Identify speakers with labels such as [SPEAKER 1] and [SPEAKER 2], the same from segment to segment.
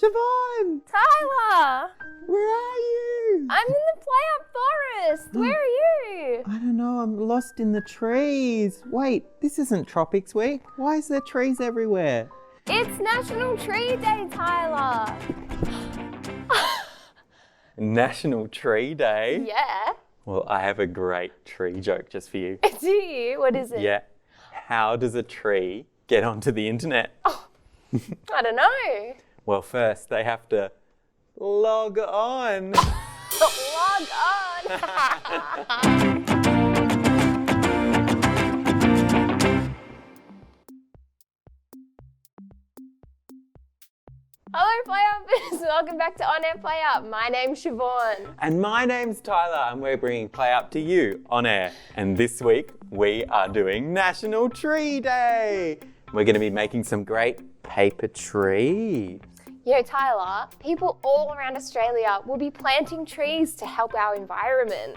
[SPEAKER 1] Siobhan!
[SPEAKER 2] Tyler!
[SPEAKER 1] Where are you?
[SPEAKER 2] I'm in the PlayUP forest. Where are you?
[SPEAKER 1] I don't know, I'm lost in the trees. Wait, this isn't Tropics Week. Why is there trees everywhere?
[SPEAKER 2] It's National Tree Day, Tyler.
[SPEAKER 1] National Tree Day?
[SPEAKER 2] Yeah.
[SPEAKER 1] Well, I have a great tree joke just for you.
[SPEAKER 2] Do you? What is it?
[SPEAKER 1] Yeah. How does a tree get onto the internet?
[SPEAKER 2] Oh, I don't know.
[SPEAKER 1] Well, first they have to log on.
[SPEAKER 2] Log on. Hello, PlayUpers. Welcome back to On Air PlayUp. My name's Siobhan.
[SPEAKER 1] And my name's Tyler, and we're bringing Play Up to you on air. And this week we are doing National Tree Day. We're going to be making some great paper trees.
[SPEAKER 2] Tyler, people all around Australia will be planting trees to help our environment.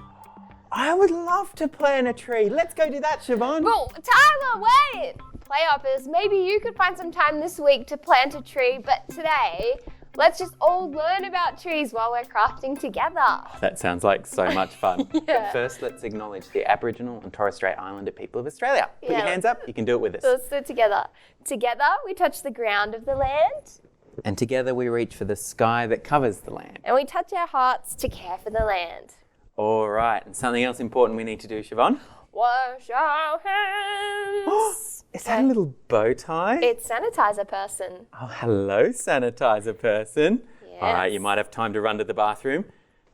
[SPEAKER 1] I would love to plant a tree. Let's go do that, Siobhan.
[SPEAKER 2] Well, Tyler, wait! PlayUpers, maybe you could find some time this week to plant a tree, but today, let's just all learn about trees while we're crafting together.
[SPEAKER 1] That sounds like so much fun.
[SPEAKER 2] Yeah.
[SPEAKER 1] But first, let's acknowledge the Aboriginal and Torres Strait Islander people of Australia. Put your hands up, you can do it with us.
[SPEAKER 2] So let's do it together. Together, we touch the ground of the land.
[SPEAKER 1] And together we reach for the sky that covers the land.
[SPEAKER 2] And we touch our hearts to care for the land.
[SPEAKER 1] All right, and something else important we need to do, Siobhan.
[SPEAKER 2] Wash our hands.
[SPEAKER 1] Is that a little bow tie?
[SPEAKER 2] It's sanitizer person.
[SPEAKER 1] Oh, hello, sanitizer person.
[SPEAKER 2] Yes.
[SPEAKER 1] All right, you might have time to run to the bathroom.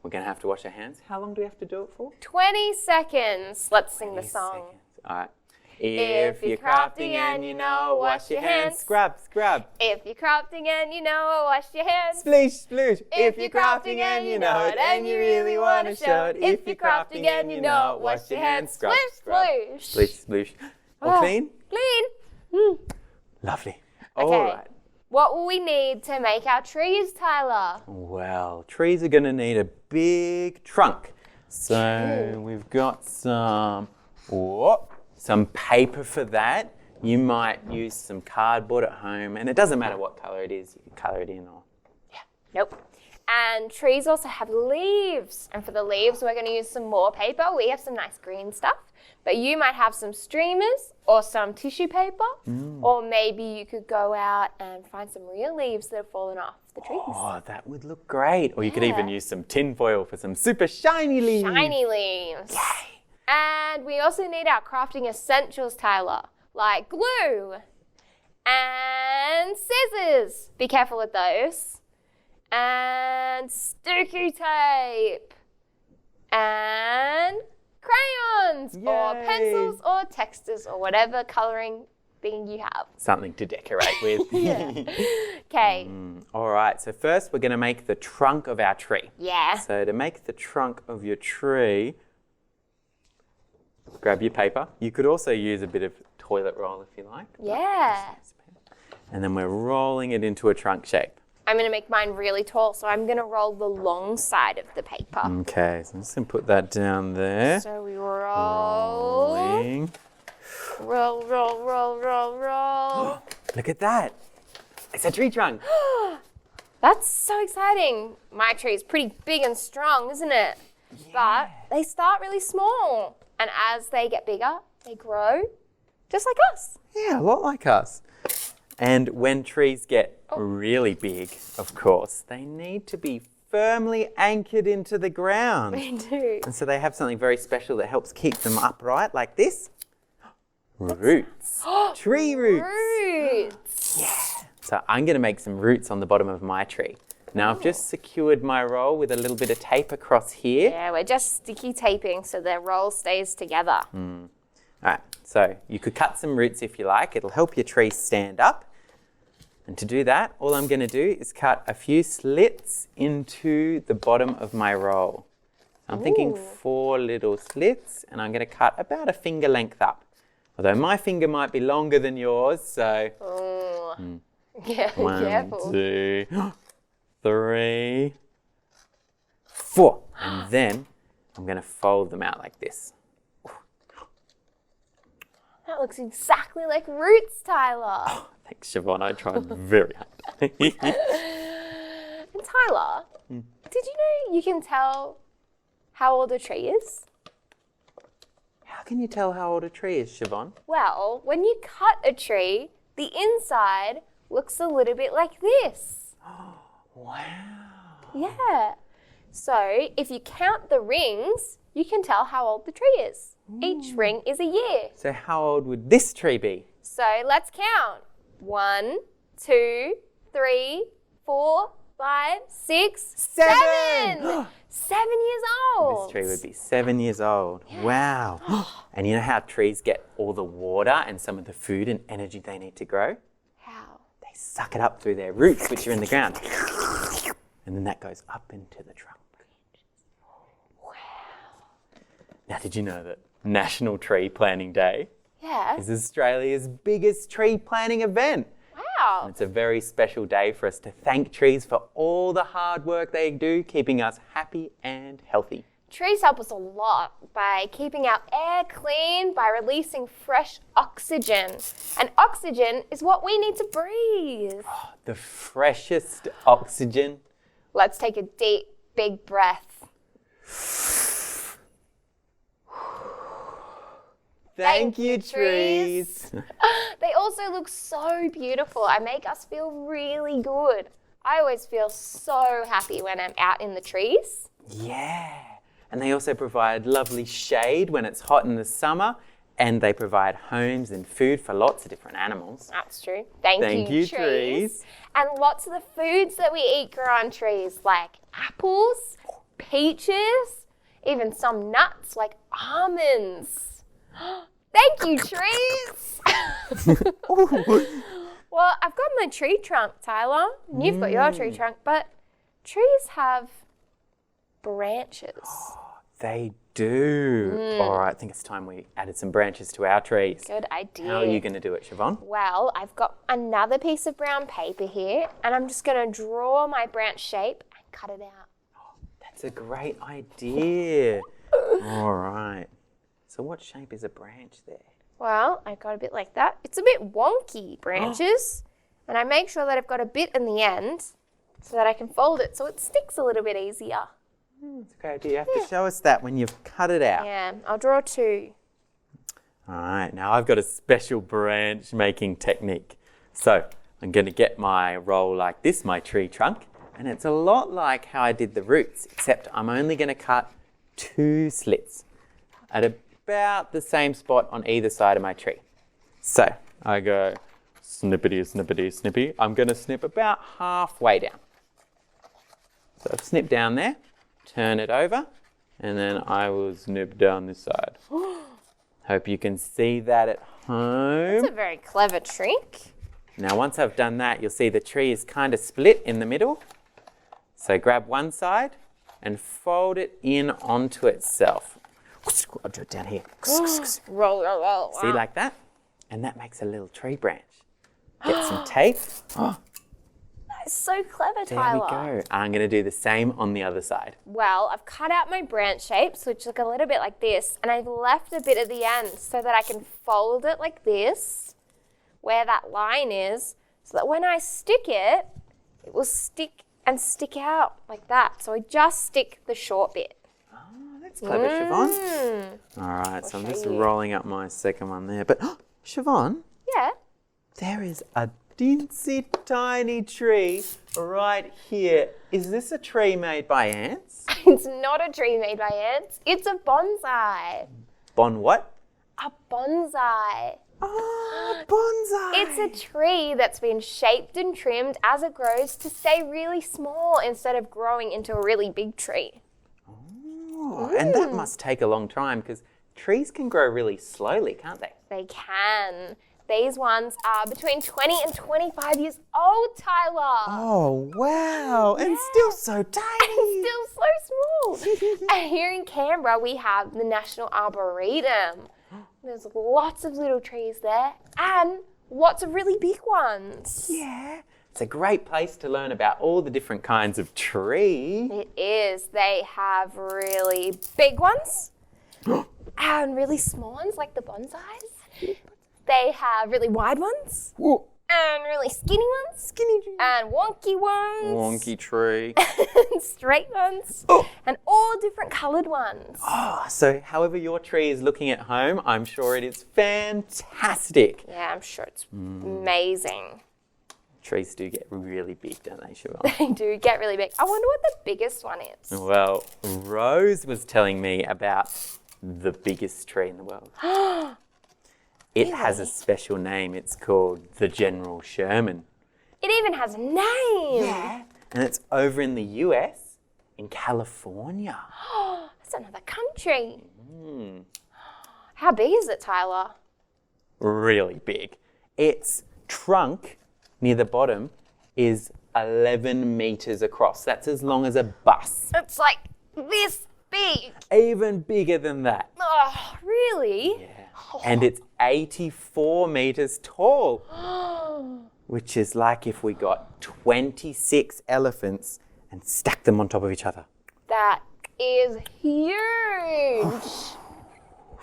[SPEAKER 1] We're going to have to wash our hands. How long do we have to do it for?
[SPEAKER 2] 20 seconds. Let's sing the
[SPEAKER 1] 20
[SPEAKER 2] song.
[SPEAKER 1] seconds. All right. If you're crafting and you know, wash your hands. Scrub, scrub.
[SPEAKER 2] If you're crafting and you know, wash your hands.
[SPEAKER 1] Splish, sploosh.
[SPEAKER 2] If you're crafting and you know it and you really want to show it. If you're crafting and you know it, wash your hands.
[SPEAKER 1] Scrub,
[SPEAKER 2] Splish,
[SPEAKER 1] scrub.
[SPEAKER 2] sploosh.
[SPEAKER 1] Splish, sploosh. All
[SPEAKER 2] Oh,
[SPEAKER 1] clean?
[SPEAKER 2] Clean.
[SPEAKER 1] Lovely.
[SPEAKER 2] Okay.
[SPEAKER 1] All right.
[SPEAKER 2] What will we need to make our trees, Tyler?
[SPEAKER 1] Well, trees are going to need a big trunk. So we've got some paper for that. You might use some cardboard at home, and it doesn't matter what colour it is. You can colour it in or...
[SPEAKER 2] Nope. And trees also have leaves. And for the leaves, we're going to use some more paper. We have some nice green stuff. But you might have some streamers or some tissue paper. Or maybe you could go out and find some real leaves that have fallen off the trees.
[SPEAKER 1] Oh, that would look great. Or you could even use some tin foil for some super shiny leaves.
[SPEAKER 2] Shiny leaves.
[SPEAKER 1] Yay.
[SPEAKER 2] And we also need our crafting essentials, Tyler, like glue and scissors. Be careful with those. And sticky tape. And crayons or
[SPEAKER 1] Yay.
[SPEAKER 2] pencils or textures or whatever colouring thing you have.
[SPEAKER 1] Something to decorate with.
[SPEAKER 2] Okay.
[SPEAKER 1] All right, so first we're going to make the trunk of our tree.
[SPEAKER 2] Yeah.
[SPEAKER 1] So to make the trunk of your tree, grab your paper. You could also use a bit of toilet roll if you like.
[SPEAKER 2] Yeah.
[SPEAKER 1] And then we're rolling it into a trunk shape.
[SPEAKER 2] I'm going to make mine really tall, so I'm going to roll the long side of the paper.
[SPEAKER 1] Okay, so I'm just going to put that down there.
[SPEAKER 2] So we roll.
[SPEAKER 1] Rolling.
[SPEAKER 2] Roll, roll, roll, roll, roll.
[SPEAKER 1] Look at that. It's a tree trunk.
[SPEAKER 2] That's so exciting. My tree is pretty big and strong, isn't it?
[SPEAKER 1] Yeah.
[SPEAKER 2] But they start really small. And as they get bigger, they grow just like us.
[SPEAKER 1] Yeah, a lot like us. And when trees get really big, of course, they need to be firmly anchored into the ground.
[SPEAKER 2] They do.
[SPEAKER 1] And so they have something very special that helps keep them upright, like this. Roots. Tree roots.
[SPEAKER 2] Roots.
[SPEAKER 1] Yeah. So I'm going to make some roots on the bottom of my tree. Now I've just secured my roll with a little bit of tape across here.
[SPEAKER 2] Yeah, we're just sticky taping so the roll stays together.
[SPEAKER 1] All right, so you could cut some roots if you like. It'll help your tree stand up. And to do that, all I'm going to do is cut a few slits into the bottom of my roll. I'm thinking 4 little slits, and I'm going to cut about a finger length up. Although my finger might be longer than yours, so...
[SPEAKER 2] Yeah,
[SPEAKER 1] 1,
[SPEAKER 2] careful.
[SPEAKER 1] 2, 3, 4. And then I'm going to fold them out like this.
[SPEAKER 2] That looks exactly like roots, Tyler.
[SPEAKER 1] Thanks, Siobhan. I tried very hard.
[SPEAKER 2] And Tyler, did you know you can tell how old a tree is?
[SPEAKER 1] How can you tell how old a tree is, Siobhan?
[SPEAKER 2] Well, when you cut a tree, the inside looks a little bit like this.
[SPEAKER 1] Wow.
[SPEAKER 2] Yeah. So if you count the rings, you can tell how old the tree is. Each ring is a year.
[SPEAKER 1] So how old would this tree be?
[SPEAKER 2] So let's count. 1, 2, 3, 4, 5, 6, 7. 7 years old.
[SPEAKER 1] This tree would be 7 years old.
[SPEAKER 2] Yeah.
[SPEAKER 1] Wow. And you know how trees get all the water and some of the food and energy they need to grow?
[SPEAKER 2] How?
[SPEAKER 1] They suck it up through their roots, which are in the ground. And then that goes up into the trunk.
[SPEAKER 2] Wow.
[SPEAKER 1] Now, did you know that National Tree Planting Day
[SPEAKER 2] Yeah.
[SPEAKER 1] is Australia's biggest tree planting event?
[SPEAKER 2] Wow.
[SPEAKER 1] It's a very special day for us to thank trees for all the hard work they do, keeping us happy and healthy.
[SPEAKER 2] Trees help us a lot by keeping our air clean, by releasing fresh oxygen. And oxygen is what we need to breathe.
[SPEAKER 1] The freshest oxygen.
[SPEAKER 2] Let's take a deep, big breath.
[SPEAKER 1] Thank you, trees.
[SPEAKER 2] They also look so beautiful and make us feel really good. I always feel so happy when I'm out in the trees.
[SPEAKER 1] Yeah. And they also provide lovely shade when it's hot in the summer, and they provide homes and food for lots of different animals.
[SPEAKER 2] That's true. Thank you, trees. And lots of the foods that we eat grow on trees, like apples, peaches, even some nuts like almonds. Thank you, trees. Well, I've got my tree trunk, Tyler, and you've got your tree trunk, but trees have branches.
[SPEAKER 1] They do. All right, I think it's time we added some branches to our trees.
[SPEAKER 2] Good idea.
[SPEAKER 1] How are you going to do it, Siobhan?
[SPEAKER 2] Well, I've got another piece of brown paper here, and I'm just going to draw my branch shape and cut it out.
[SPEAKER 1] That's a great idea. All right. So what shape is a branch there?
[SPEAKER 2] Well, I got a bit like that. It's a bit wonky, branches. And I make sure that I've got a bit in the end so that I can fold it so it sticks a little bit easier.
[SPEAKER 1] That's a great idea. You have to show us that when you've cut it out.
[SPEAKER 2] Yeah, I'll draw 2.
[SPEAKER 1] All right, now I've got a special branch making technique. So I'm going to get my roll like this, my tree trunk, and it's a lot like how I did the roots, except I'm only going to cut 2 slits at about the same spot on either side of my tree. So I go snippety, snippety, snippy. I'm going to snip about halfway down. So I've snipped down there, turn it over, and then I will snip down this side. Hope you can see that at home.
[SPEAKER 2] That's a very clever trick.
[SPEAKER 1] Now once I've done that, you'll see the tree is kind of split in the middle. So grab one side and fold it in onto itself. I'll do it down here.
[SPEAKER 2] Roll, roll, roll.
[SPEAKER 1] See, like that? And that makes a little tree branch. Get some tape.
[SPEAKER 2] That's so clever,
[SPEAKER 1] There
[SPEAKER 2] Tyler.
[SPEAKER 1] we go. I'm going to do the same on the other side.
[SPEAKER 2] Well, I've cut out my branch shapes, which look a little bit like this, and I've left a bit at the end so that I can fold it like this, where that line is, so that when I stick it, it will stick and stick out like that. So I just stick the short bit.
[SPEAKER 1] That's clever, Siobhan. All right, so I'm just
[SPEAKER 2] show you.
[SPEAKER 1] rolling up my second one there. But Siobhan,
[SPEAKER 2] Yeah.
[SPEAKER 1] there is a teensy tiny tree right here. Is this a tree made by ants?
[SPEAKER 2] It's not a tree made by ants. It's a bonsai.
[SPEAKER 1] Bon what?
[SPEAKER 2] A bonsai.
[SPEAKER 1] Oh, bonsai.
[SPEAKER 2] It's a tree that's been shaped and trimmed as it grows to stay really small instead of growing into a really big tree.
[SPEAKER 1] Oh, and that must take a long time because trees can grow really slowly, can't they?
[SPEAKER 2] They can. These ones are between 20 and 25 years old, Tyler.
[SPEAKER 1] Oh, wow. And still so tiny.
[SPEAKER 2] Still so small. And here in Canberra, we have the National Arboretum. There's lots of little trees there and lots of really big ones.
[SPEAKER 1] Yeah. It's a great place to learn about all the different kinds of tree.
[SPEAKER 2] It is. They have really big ones and really small ones like the bonsais. They have really wide ones.
[SPEAKER 1] Ooh,
[SPEAKER 2] And really skinny ones.
[SPEAKER 1] skinny tree.
[SPEAKER 2] And wonky ones.
[SPEAKER 1] Wonky tree.
[SPEAKER 2] And straight ones.
[SPEAKER 1] Oh.
[SPEAKER 2] And all different coloured ones.
[SPEAKER 1] Oh, so however your tree is looking at home, I'm sure it is fantastic.
[SPEAKER 2] Yeah, I'm sure it's amazing.
[SPEAKER 1] Trees do get really big, don't they, Siobhan?
[SPEAKER 2] They do get really big. I wonder what the biggest one is.
[SPEAKER 1] Well, Rose was telling me about the biggest tree in the world. It has a special name. It's called the General Sherman.
[SPEAKER 2] It even has a name.
[SPEAKER 1] And it's over in the US, in California.
[SPEAKER 2] That's another country. How big is it, Tyler?
[SPEAKER 1] Really big. Its trunk near the bottom is 11 meters across. That's as long as a bus.
[SPEAKER 2] It's like this big.
[SPEAKER 1] Even bigger than that.
[SPEAKER 2] Oh, really?
[SPEAKER 1] Yeah. And it's 84 meters tall, which is like if we got 26 elephants and stacked them on top of each other.
[SPEAKER 2] That is huge.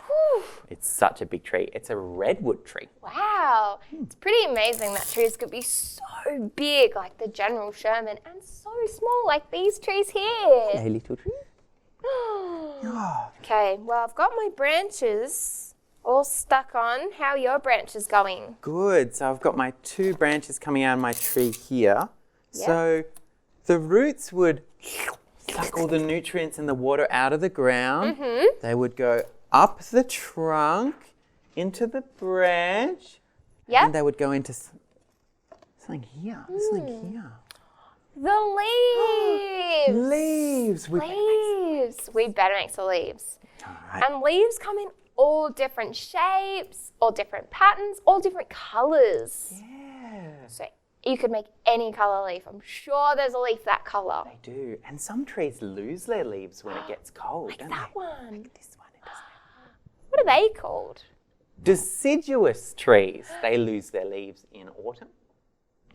[SPEAKER 2] Whew.
[SPEAKER 1] It's such a big tree. It's a redwood tree.
[SPEAKER 2] Wow. It's pretty amazing that trees could be so big like the General Sherman and so small like these trees here.
[SPEAKER 1] Hey, little tree.
[SPEAKER 2] Okay, well, I've got my branches all stuck on. How are your branches going?
[SPEAKER 1] Good. So I've got my 2 branches coming out of my tree here.
[SPEAKER 2] Yep.
[SPEAKER 1] So the roots would suck all the nutrients and the water out of the ground. They would go up the trunk into the branch.
[SPEAKER 2] Yep.
[SPEAKER 1] And they would go into something here. Something here.
[SPEAKER 2] The leaves.
[SPEAKER 1] Leaves.
[SPEAKER 2] Leaves. We better make some leaves.
[SPEAKER 1] All right.
[SPEAKER 2] And leaves come in all different shapes, all different patterns, all different colours.
[SPEAKER 1] Yeah.
[SPEAKER 2] So you could make any colour leaf. I'm sure there's a leaf that colour.
[SPEAKER 1] They do. And some trees lose their leaves when it gets cold, don't
[SPEAKER 2] That
[SPEAKER 1] they?
[SPEAKER 2] one.
[SPEAKER 1] This one, it doesn't.
[SPEAKER 2] What are they called?
[SPEAKER 1] Deciduous trees. They lose their leaves in autumn.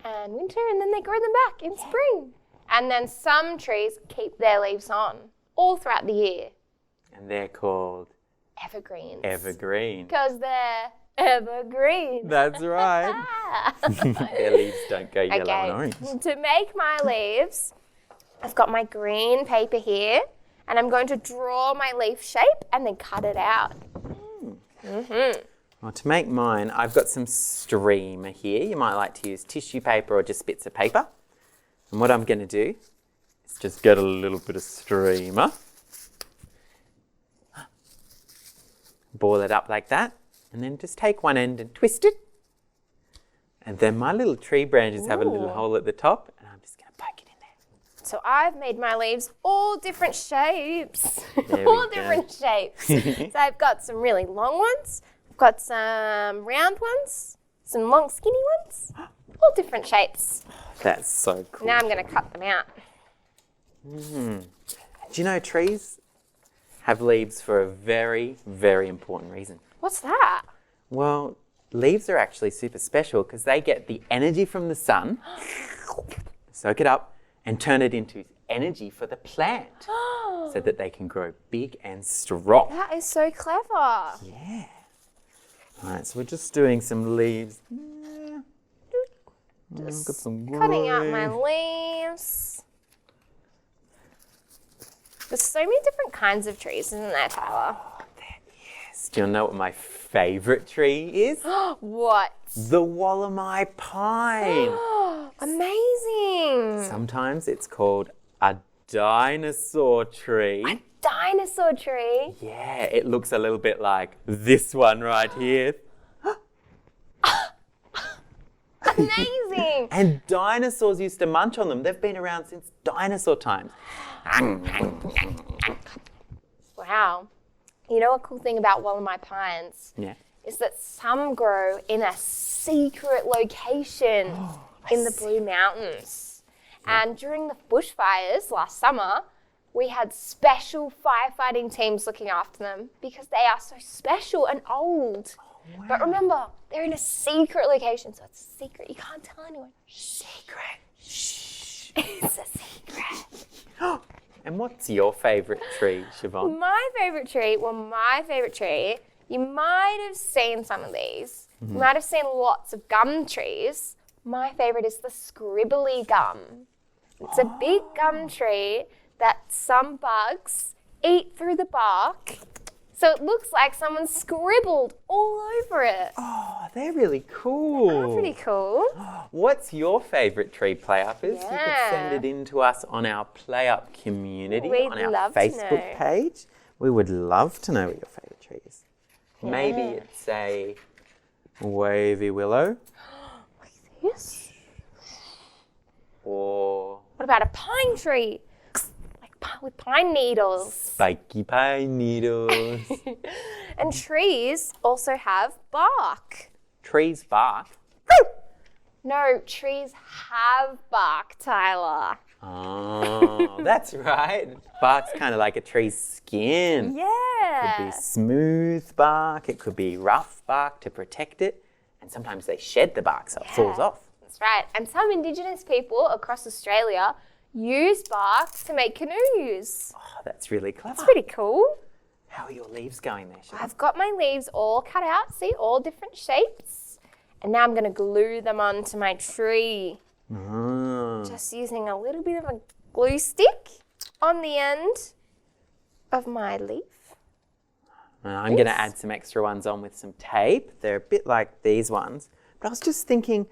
[SPEAKER 2] And winter, and then they grow them back in spring. And then some trees keep their leaves on all throughout the year.
[SPEAKER 1] And they're called
[SPEAKER 2] Evergreens.
[SPEAKER 1] evergreen.
[SPEAKER 2] Because they're evergreen.
[SPEAKER 1] That's right. Their leaves don't go yellow and orange.
[SPEAKER 2] To make my leaves, I've got my green paper here, and I'm going to draw my leaf shape and then cut it out.
[SPEAKER 1] Well, to make mine, I've got some streamer here. You might like to use tissue paper or just bits of paper. And what I'm going to do is just get a little bit of streamer. Ball it up like that. And then just take one end and twist it. And then my little tree branches have a little hole at the top. And I'm just going to poke it in there.
[SPEAKER 2] So I've made my leaves all different shapes.
[SPEAKER 1] There we
[SPEAKER 2] all
[SPEAKER 1] go.
[SPEAKER 2] different shapes. So I've got some really long ones. I've got some round ones. Some long skinny ones. All different shapes.
[SPEAKER 1] That's so cool.
[SPEAKER 2] Now I'm going to cut them out.
[SPEAKER 1] Do you know trees have leaves for a very, very important reason?
[SPEAKER 2] What's that?
[SPEAKER 1] Well, leaves are actually super special because they get the energy from the sun, soak it up, and turn it into energy for the plant so that they can grow big and strong.
[SPEAKER 2] That is so clever.
[SPEAKER 1] Yeah. All right, so we're just doing some leaves. Yeah.
[SPEAKER 2] Just
[SPEAKER 1] Got some
[SPEAKER 2] cutting out my
[SPEAKER 1] grey.
[SPEAKER 2] leaves. There's so many different kinds of trees, isn't there, Tyler?
[SPEAKER 1] Yes. Do you know what my favourite tree is?
[SPEAKER 2] What?
[SPEAKER 1] The Wallamai pine.
[SPEAKER 2] Amazing.
[SPEAKER 1] Sometimes it's called a dinosaur tree.
[SPEAKER 2] Dinosaur tree.
[SPEAKER 1] Yeah, it looks a little bit like this one right here.
[SPEAKER 2] Amazing.
[SPEAKER 1] And dinosaurs used to munch on them. They've been around since dinosaur times.
[SPEAKER 2] Wow. You know a cool thing about Wallamai pines
[SPEAKER 1] Yeah.
[SPEAKER 2] is that some grow in a secret location in the Blue Mountains. And during the bushfires last summer, we had special firefighting teams looking after them because they are so special and old.
[SPEAKER 1] Wow.
[SPEAKER 2] But remember, they're in a secret location, so it's a secret. You can't tell anyone.
[SPEAKER 1] Secret. Shh.
[SPEAKER 2] It's a secret.
[SPEAKER 1] And what's your favourite tree, Siobhan?
[SPEAKER 2] My favourite tree, you might have seen some of these. You might have seen lots of gum trees. My favourite is the scribbly gum. It's a big gum tree that some bugs eat through the bark. So it looks like someone scribbled all over it.
[SPEAKER 1] Oh, they're really cool.
[SPEAKER 2] They're pretty cool.
[SPEAKER 1] What's your favourite tree, PlayUppers? You could
[SPEAKER 2] Yeah.
[SPEAKER 1] send it in to us on our PlayUp community,
[SPEAKER 2] We'd
[SPEAKER 1] on our
[SPEAKER 2] love to
[SPEAKER 1] Facebook
[SPEAKER 2] know.
[SPEAKER 1] page. We would love to know what your favourite tree is.
[SPEAKER 2] Yeah.
[SPEAKER 1] Maybe it's a wavy willow,
[SPEAKER 2] Yes.
[SPEAKER 1] or
[SPEAKER 2] What about a pine tree? Like with pine needles.
[SPEAKER 1] spiky pine needles.
[SPEAKER 2] And trees also have bark.
[SPEAKER 1] Trees bark.
[SPEAKER 2] No, trees have bark, Tyler.
[SPEAKER 1] Oh, that's right. Bark's kind of like a tree's skin. It could be
[SPEAKER 2] Yeah.
[SPEAKER 1] smooth bark, it could be rough bark to protect it, and sometimes they shed the bark so it falls off.
[SPEAKER 2] That's right. And some Indigenous people across Australia use bark to make canoes.
[SPEAKER 1] Oh, that's really clever.
[SPEAKER 2] It's pretty cool.
[SPEAKER 1] How are your leaves going there, Siobhan?
[SPEAKER 2] I've got my leaves all cut out, see, all different shapes. And now I'm going to glue them onto my tree.
[SPEAKER 1] Ah.
[SPEAKER 2] Just using a little bit of a glue stick on the end of my leaf.
[SPEAKER 1] I'm going to add some extra ones on with some tape. They're a bit like these ones. But I was just thinking,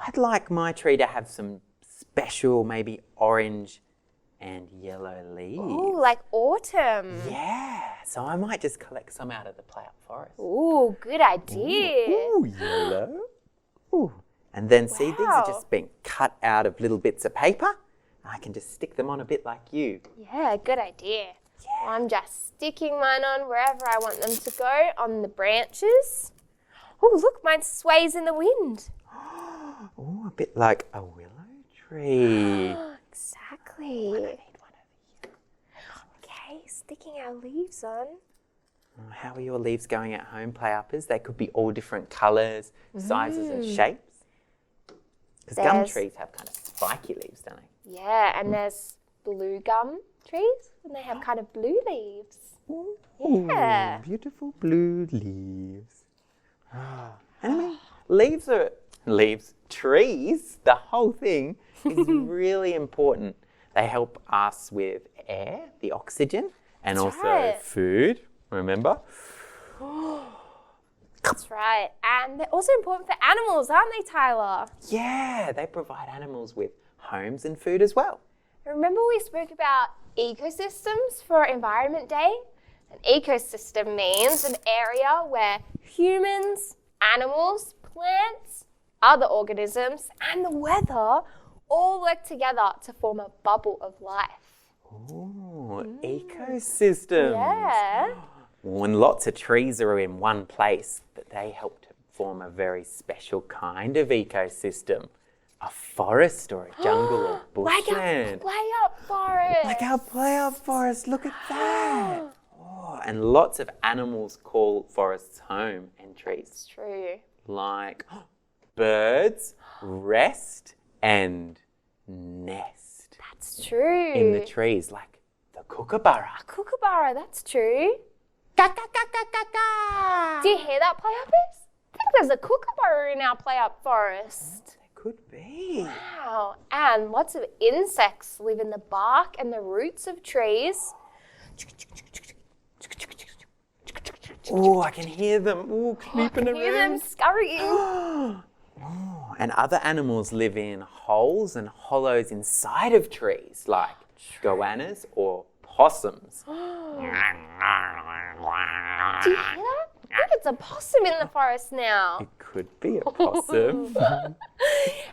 [SPEAKER 1] I'd like my tree to have some special, maybe orange and yellow leaves.
[SPEAKER 2] Ooh, like autumn.
[SPEAKER 1] Yeah, so I might just collect some out of the PlayUp forest.
[SPEAKER 2] Ooh, good idea.
[SPEAKER 1] Ooh, yellow. Ooh. And then see, these are
[SPEAKER 2] Wow.
[SPEAKER 1] just being cut out of little bits of paper. I can just stick them on a bit like you.
[SPEAKER 2] Yeah, good idea. I'm just sticking mine on wherever I want them to go on the branches. Oh, look, mine sways in the wind.
[SPEAKER 1] Oh, a bit like a willow tree.
[SPEAKER 2] Exactly.
[SPEAKER 1] I need one over here.
[SPEAKER 2] Okay, sticking our leaves on.
[SPEAKER 1] How are your leaves going at home, PlayUppers? They could be all different colours, sizes and shapes. Because gum
[SPEAKER 2] There's-
[SPEAKER 1] trees have kind of spiky leaves, don't they?
[SPEAKER 2] Yeah, and there's blue gum trees, and they have kind of blue leaves. Yeah.
[SPEAKER 1] Ooh, beautiful blue leaves. And I mean, trees, the whole thing is really important. They help us with air, the oxygen, and
[SPEAKER 2] That's
[SPEAKER 1] also
[SPEAKER 2] right.
[SPEAKER 1] food, remember?
[SPEAKER 2] That's right. And they're also important for animals, aren't they, Tyler?
[SPEAKER 1] Yeah, they provide animals with homes and food as well.
[SPEAKER 2] Remember we spoke about ecosystems for Environment Day? An ecosystem means an area where humans, animals, plants, other organisms, and the weather all work together to form a bubble of life.
[SPEAKER 1] Oh, ecosystems.
[SPEAKER 2] Yeah.
[SPEAKER 1] When lots of trees are in one place, that they help to form a very special kind of ecosystem. A forest or a jungle or
[SPEAKER 2] Like our
[SPEAKER 1] bushland.
[SPEAKER 2] PlayUP forest.
[SPEAKER 1] Like our PlayUp forest, look at that. Oh, and lots of animals call forests home and trees.
[SPEAKER 2] It's true.
[SPEAKER 1] Like birds rest and nest
[SPEAKER 2] That's true.
[SPEAKER 1] in the trees, like the kookaburra.
[SPEAKER 2] Kookaburra, that's true.
[SPEAKER 1] Ka, ka, ka, ka, ka, ka.
[SPEAKER 2] Do you hear that, PlayUppers? I think there's a kookaburra in our PlayUp forest.
[SPEAKER 1] There could be.
[SPEAKER 2] Wow. And lots of insects live in the bark and the roots of trees.
[SPEAKER 1] Oh, I can hear them. Oh, creeping around.
[SPEAKER 2] Hear them scurrying.
[SPEAKER 1] Oh, and other animals live in holes and hollows inside of trees, like goannas or possums.
[SPEAKER 2] Do you hear that? I think it's a possum in the forest now.
[SPEAKER 1] It could be a possum.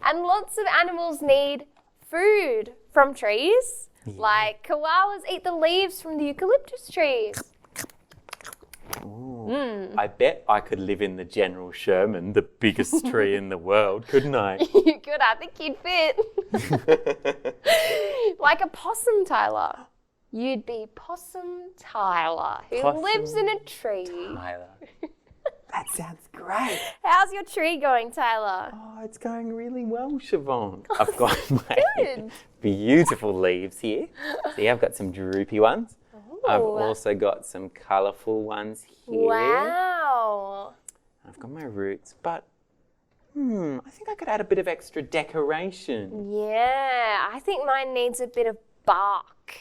[SPEAKER 2] And lots of animals need food from trees. Like koalas eat the leaves from the eucalyptus trees.
[SPEAKER 1] I bet I could live in the General Sherman, the biggest tree in the world, couldn't I?
[SPEAKER 2] You could, I think you'd fit. Like a possum, Tyler. You'd be Possum Tyler, who
[SPEAKER 1] Possum
[SPEAKER 2] lives in a tree.
[SPEAKER 1] Tyler. That sounds great.
[SPEAKER 2] How's your tree going, Tyler?
[SPEAKER 1] Oh, it's going really well, Siobhan. I've got my
[SPEAKER 2] Good.
[SPEAKER 1] beautiful leaves here. See, I've got some droopy ones. I've
[SPEAKER 2] Ooh.
[SPEAKER 1] also got some colourful ones here.
[SPEAKER 2] Wow.
[SPEAKER 1] I've got my roots, but I think I could add a bit of extra decoration.
[SPEAKER 2] Yeah, I think mine needs a bit of bark.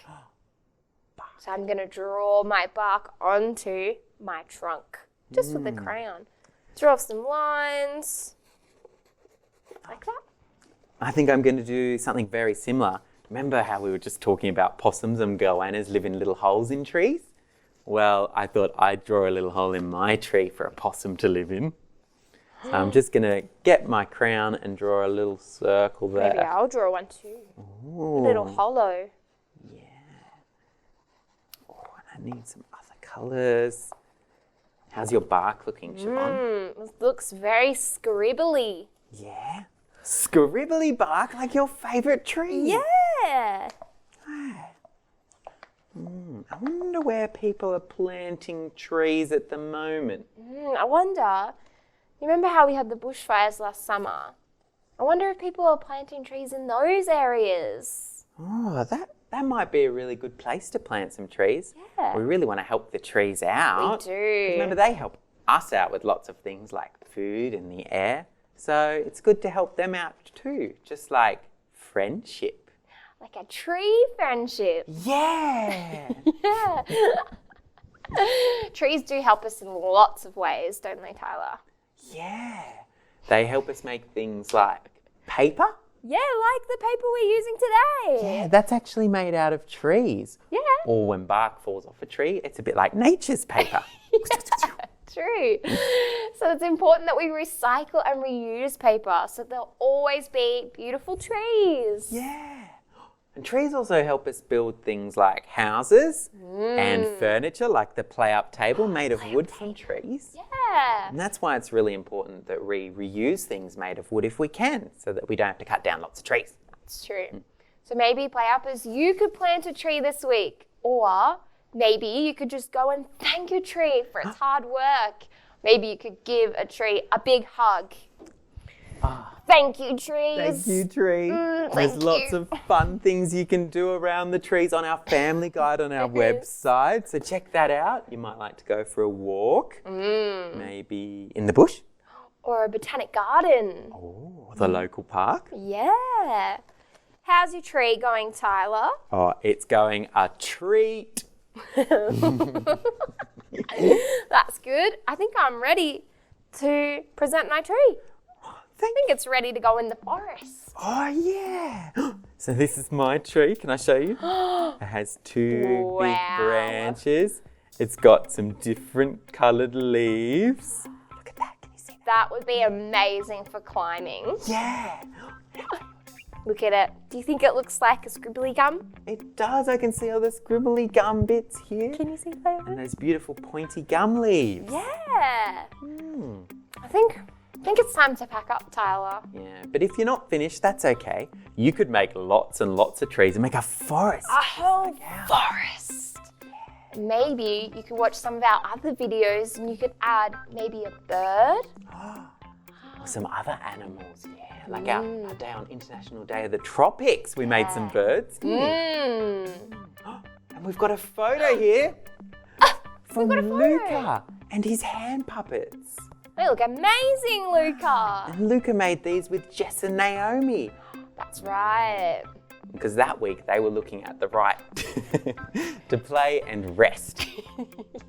[SPEAKER 2] So I'm going to draw my bark onto my trunk, just with a crayon. Draw some lines, like that.
[SPEAKER 1] I think I'm going to do something very similar. Remember how we were just talking about possums and goannas live in little holes in trees? Well, I thought I'd draw a little hole in my tree for a possum to live in. So I'm just going to get my crayon and draw a little circle there.
[SPEAKER 2] Maybe I'll draw one too.
[SPEAKER 1] Ooh.
[SPEAKER 2] A little hollow.
[SPEAKER 1] Yeah. Oh, and I need some other colours. How's your bark looking, Siobhan?
[SPEAKER 2] It looks very scribbly.
[SPEAKER 1] Yeah. Scribbly bark like your favourite tree.
[SPEAKER 2] Yeah.
[SPEAKER 1] I wonder where people are planting trees at the moment.
[SPEAKER 2] I wonder, you remember how we had the bushfires last summer? I wonder if people are planting trees in those areas.
[SPEAKER 1] Oh, that might be a really good place to plant some trees.
[SPEAKER 2] Yeah.
[SPEAKER 1] We really want to help the trees out.
[SPEAKER 2] We do.
[SPEAKER 1] Remember, they help us out with lots of things like food and the air. So it's good to help them out too, just like friendship.
[SPEAKER 2] Like a tree friendship.
[SPEAKER 1] Yeah.
[SPEAKER 2] Yeah. Trees do help us in lots of ways, don't they, Tyler?
[SPEAKER 1] Yeah. They help us make things like paper.
[SPEAKER 2] Yeah, like the paper we're using today.
[SPEAKER 1] Yeah, that's actually made out of trees.
[SPEAKER 2] Yeah.
[SPEAKER 1] Or when bark falls off a tree, it's a bit like nature's paper.
[SPEAKER 2] True. So it's important that we recycle and reuse paper so there'll always be beautiful trees.
[SPEAKER 1] Yeah. And trees also help us build things like houses and furniture, like the PlayUP table made of wood from trees.
[SPEAKER 2] Yeah.
[SPEAKER 1] And that's why it's really important that we reuse things made of wood if we can, so that we don't have to cut down lots of trees.
[SPEAKER 2] That's true. So maybe, PlayUppers, you could plant a tree this week, or maybe you could just go and thank your tree for its hard work. Maybe you could give a tree a big hug. Thank you, trees.
[SPEAKER 1] Thank you, tree. There's
[SPEAKER 2] thank
[SPEAKER 1] lots
[SPEAKER 2] you.
[SPEAKER 1] of fun things you can do around the trees on our family guide on our website. So check that out. You might like to go for a walk, maybe in the bush.
[SPEAKER 2] Or a botanic garden.
[SPEAKER 1] Or the local park.
[SPEAKER 2] Yeah. How's your tree going, Tyler?
[SPEAKER 1] Oh, it's going a treat.
[SPEAKER 2] That's good. I think I'm ready to present my tree. I think it's ready to go in the forest.
[SPEAKER 1] Oh, yeah. So this is my tree. Can I show you? It has two big branches. It's got some different coloured leaves. Look at that. Can you see that?
[SPEAKER 2] That would be amazing for climbing.
[SPEAKER 1] Yeah.
[SPEAKER 2] Look at it. Do you think it looks like a scribbly gum?
[SPEAKER 1] It does. I can see all the scribbly gum bits here.
[SPEAKER 2] Can you see that?
[SPEAKER 1] And those beautiful pointy gum leaves.
[SPEAKER 2] Yeah. I think it's time to pack up, Tyler.
[SPEAKER 1] Yeah, but if you're not finished, that's okay. You could make lots and lots of trees and make a forest.
[SPEAKER 2] A whole forest. Maybe you could watch some of our other videos and you could add maybe a bird.
[SPEAKER 1] Or some other animals, yeah. Like our day on International Day of the Tropics, we made some birds. And we've got a photo here from Luca and his hand puppets.
[SPEAKER 2] They look amazing, Luca.
[SPEAKER 1] And Luca made these with Jess and Naomi.
[SPEAKER 2] That's right.
[SPEAKER 1] Because that week they were looking at the right to play and rest.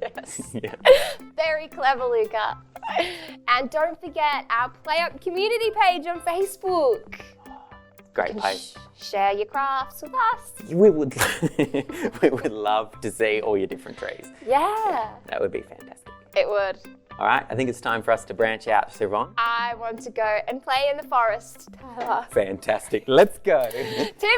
[SPEAKER 2] Yes.
[SPEAKER 1] Yeah.
[SPEAKER 2] Very clever, Luca. And don't forget our PlayUp community page on Facebook.
[SPEAKER 1] Great place.
[SPEAKER 2] Share your crafts with us.
[SPEAKER 1] We would, we would love to see all your different trees.
[SPEAKER 2] Yeah.
[SPEAKER 1] That would be fantastic.
[SPEAKER 2] It would.
[SPEAKER 1] All right, I think it's time for us to branch out, Siobhan.
[SPEAKER 2] I want to go and play in the forest, Tyler.
[SPEAKER 1] Fantastic. Let's go.
[SPEAKER 2] Tim!